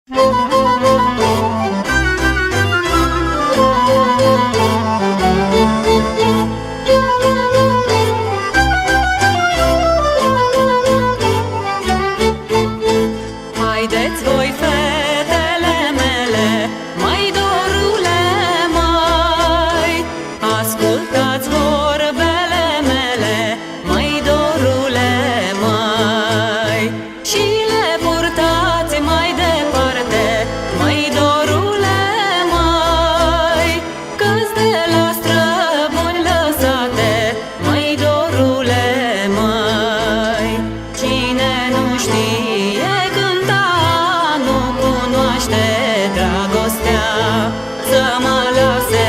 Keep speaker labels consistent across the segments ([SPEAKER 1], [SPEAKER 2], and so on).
[SPEAKER 1] Haideți voi, fetele mele, mai dorule, mai ascultați vorbele mele, mai dorule, mai și le purtați mai departe, mai dorule, mai că-s de la străbuni lăsate, mai dorule, mai cine nu știe dragostea, să mă lase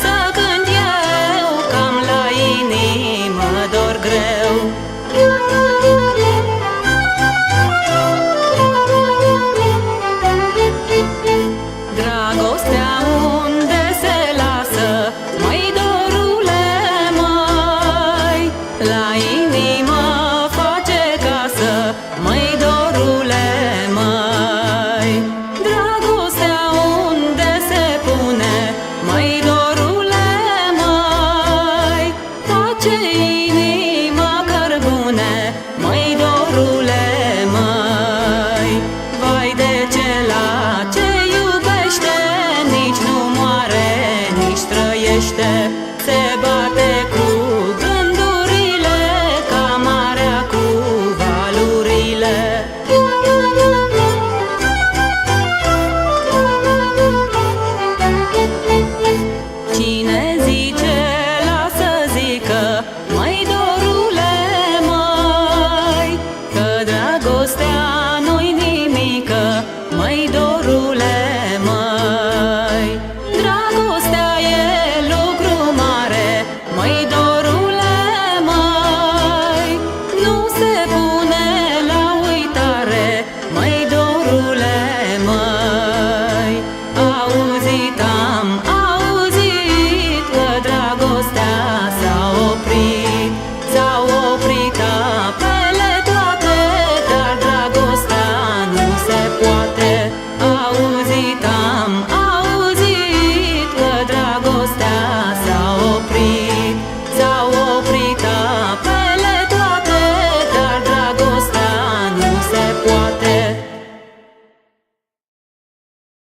[SPEAKER 1] să cânt eu, cam la inimă dor greu. Dragostea unde se lasă, măi dorule, măi, la inimă face casă, măi dorule, măi. Dragostea unde se pune, măi dorule, măi, face inima cărbune, măi dorule, măi. Vai de ce la